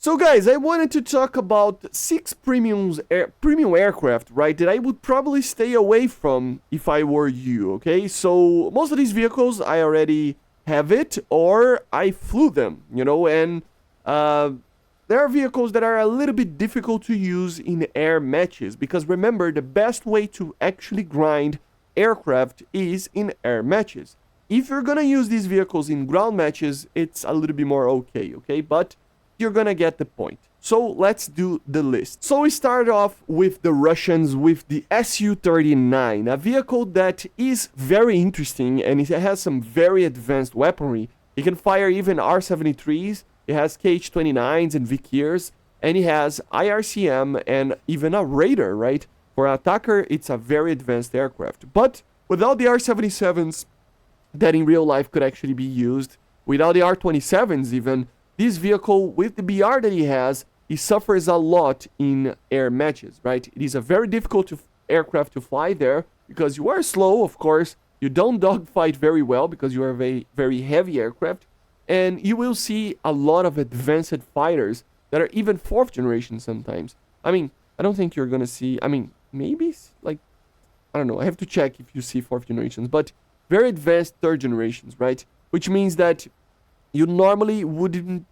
So guys, I wanted to talk about six premium aircraft, right, that I would probably stay away from if I were you, okay? So most of these vehicles, I already have it, or I flew them, and uh, there are vehicles that are a little bit difficult to use in air matches, because remember, the best way to actually grind aircraft is in air matches. If you're gonna use these vehicles in ground matches, it's a little bit more okay? But you're gonna get the point. So let's do the list. So we start off with the Russians with the Su-39, a vehicle that is very interesting and it has some very advanced weaponry. It can fire even R-73s, it has KH-29s and Vikirs, and it has IRCM and even a radar, right? For an attacker, it's a very advanced aircraft. But without the R-77s that in real life could actually be used, without the R-27s even, this vehicle, with the BR that he has, he suffers a lot in air matches, right? It is a very difficult aircraft to fly there because you are slow, of course. You don't dogfight very well because you are a very, very heavy aircraft. And you will see a lot of advanced fighters that are even fourth generation sometimes. I mean, I don't think you're going to see, maybe, like, I don't know. I have to check if you see fourth generations, but very advanced third generations, right? Which means that you normally wouldn't,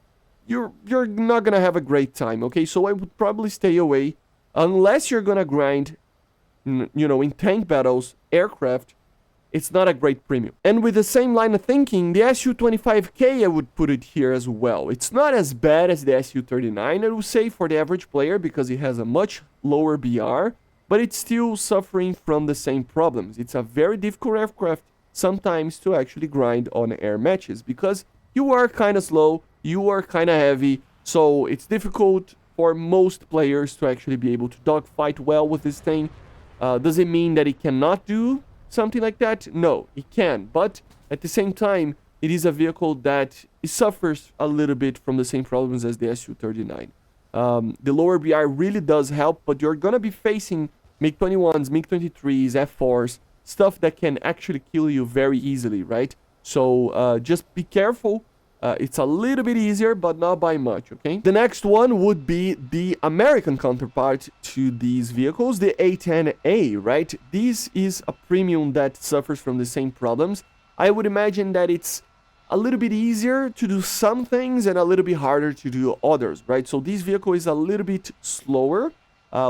you're not gonna have a great time, okay? So I would probably stay away unless you're gonna grind, in tank battles, aircraft. It's not a great premium. And with the same line of thinking, the Su-25K, I would put it here as well. It's not as bad as the Su-39, I would say, for the average player because it has a much lower BR, but it's still suffering from the same problems. It's a very difficult aircraft sometimes to actually grind on air matches because you are kind of slow, you are kind of heavy, so it's difficult for most players to actually be able to dogfight well with this thing. Does it mean that it cannot do something like that? No, it can, but at the same time, it is a vehicle that it suffers a little bit from the same problems as the Su-39. The lower BR really does help, but you're gonna be facing MiG-21s, MiG-23s, F-4s, stuff that can actually kill you very easily, right? So just be careful. It's a little bit easier, but not by much, okay? The next one would be the American counterpart to these vehicles, the A-10A, right? This is a premium that suffers from the same problems. I would imagine that it's a little bit easier to do some things and a little bit harder to do others, right? So this vehicle is a little bit slower,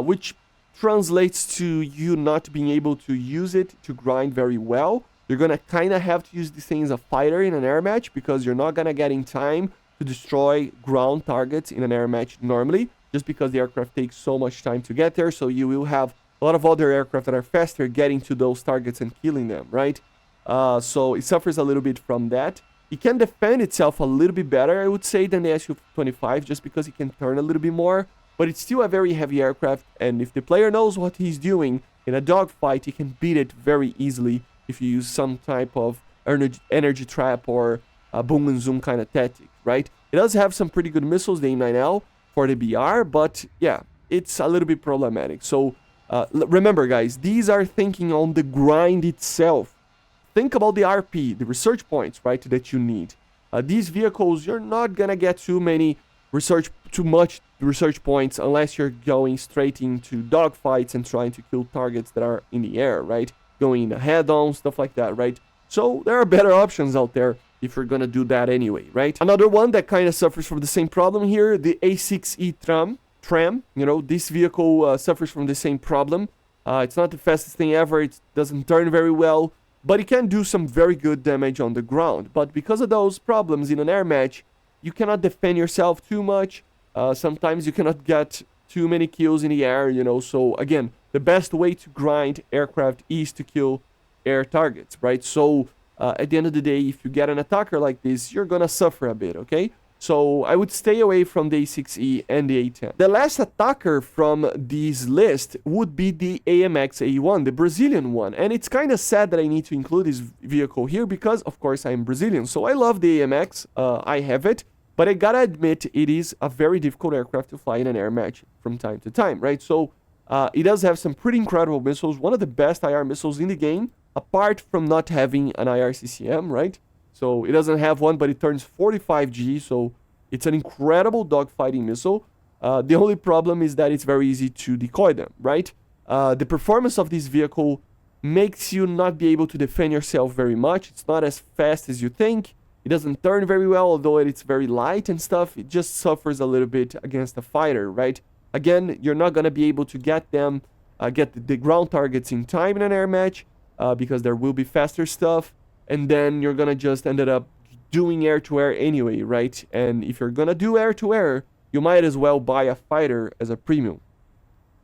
which translates to you not being able to use it to grind very well. You're gonna kind of have to use this thing as a fighter in an air match because you're not gonna get in time to destroy ground targets in an air match normally, just because the aircraft takes so much time to get there. So you will have a lot of other aircraft that are faster getting to those targets and killing them, right? So it suffers a little bit from that. It can defend itself a little bit better, I would say, than the Su-25, just because it can turn a little bit more. But it's still a very heavy aircraft, and if the player knows what he's doing in a dogfight, he can beat it very easily if you use some type of energy trap or a boom and zoom kind of tactic, right? It does have some pretty good missiles, the A-9L, for the BR, but yeah, it's a little bit problematic. So remember, guys, these are thinking on the grind itself. Think about the RP, the research points, right, that you need. These vehicles, you're not gonna get too much research points unless you're going straight into dogfights and trying to kill targets that are in the air, right? Going head-on, stuff like that, right? So there are better options out there if you're gonna do that anyway, right? Another one that kind of suffers from the same problem here, the A-6E TRAM. This vehicle suffers from the same problem. It's not the fastest thing ever, it doesn't turn very well, but it can do some very good damage on the ground. But because of those problems in an air match, you cannot defend yourself too much. Sometimes you cannot get too many kills in the air, so again, the best way to grind aircraft is to kill air targets, right? So at the end of the day, if you get an attacker like this, you're gonna suffer a bit, okay? So I would stay away from the A6E and the A10. The last attacker from this list would be the AMX A1, the Brazilian one. And it's kind of sad that I need to include this vehicle here because, of course, I'm Brazilian. So I love the AMX, I have it. But I gotta admit, it is a very difficult aircraft to fly in an air match from time to time, right? So it does have some pretty incredible missiles, one of the best IR missiles in the game, apart from not having an IRCCM, right? So it doesn't have one, but it turns 45G, so It's an incredible dogfighting missile. The only problem is that it's very easy to decoy them, right? The performance of this vehicle makes you not be able to defend yourself very much. It's not as fast as you think. It doesn't turn very well, although it's very light and stuff. It just suffers a little bit against a fighter, right? Again, you're not going to be able to get them, get the ground targets in time in an air match, because there will be faster stuff. And then you're going to just end up doing air-to-air anyway, right? And if you're going to do air-to-air, you might as well buy a fighter as a premium.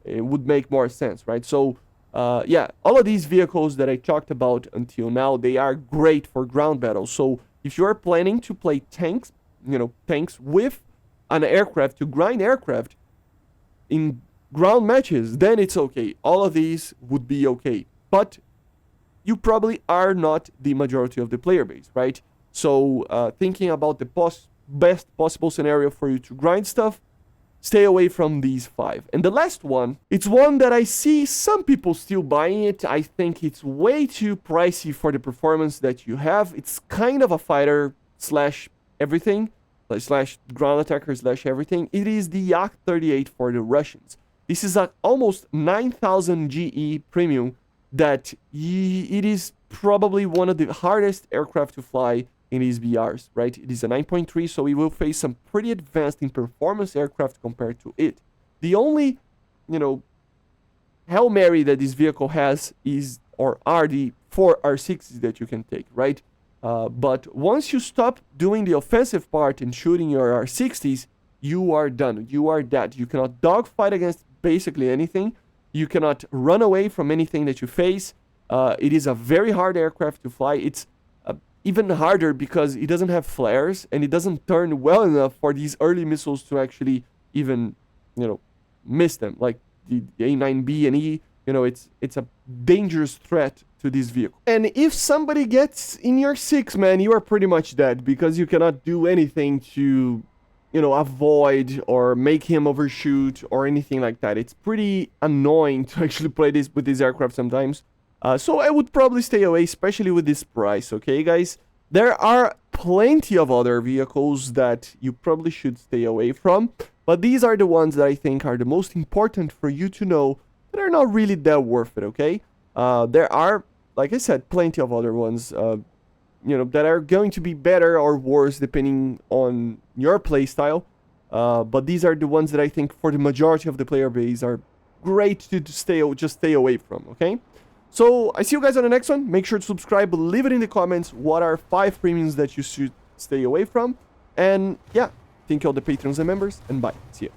It would make more sense, right? So, yeah, all of these vehicles that I talked about until now, they are great for ground battles. So if you're planning to play tanks, tanks with an aircraft to grind aircraft in ground matches, then it's okay. All of these would be okay. But you probably are not the majority of the player base, right? So thinking about the best possible scenario for you to grind stuff, stay away from these 5. And the last one, it's one that I see some people still buying it. I think it's way too pricey for the performance that you have. It's kind of a fighter slash everything, slash ground attacker slash everything. It is the Yak-38 for the Russians. This is a almost 9,000 GE premium that it is probably one of the hardest aircraft to fly in these BRs, right? It is a 9.3, so we will face some pretty advanced in performance aircraft compared to it. The only, Hail Mary that this vehicle has are the 4 R6s that you can take, right? But once you stop doing the offensive part and shooting your R60s, you are done. You are dead. You cannot dogfight against basically anything. You cannot run away from anything that you face. It is a very hard aircraft to fly. It's even harder because it doesn't have flares and it doesn't turn well enough for these early missiles to actually even, miss them. Like the A9B and E, it's a dangerous threat to this vehicle. And if somebody gets in your 6, man, you are pretty much dead because you cannot do anything to, avoid or make him overshoot or anything like that. It's pretty annoying to actually play this with this aircraft sometimes. So I would probably stay away, especially with this price, okay, guys? There are plenty of other vehicles that you probably should stay away from, but these are the ones that I think are the most important for you to know that are not really that worth it, okay? There are, like I said, plenty of other ones, that are going to be better or worse depending on your playstyle, but these are the ones that I think for the majority of the player base are great to just stay away from, okay? So, I see you guys on the next one. Make sure to subscribe, leave it in the comments what are 5 premiums that you should stay away from. And yeah, thank you all the patrons and members, and bye. See you.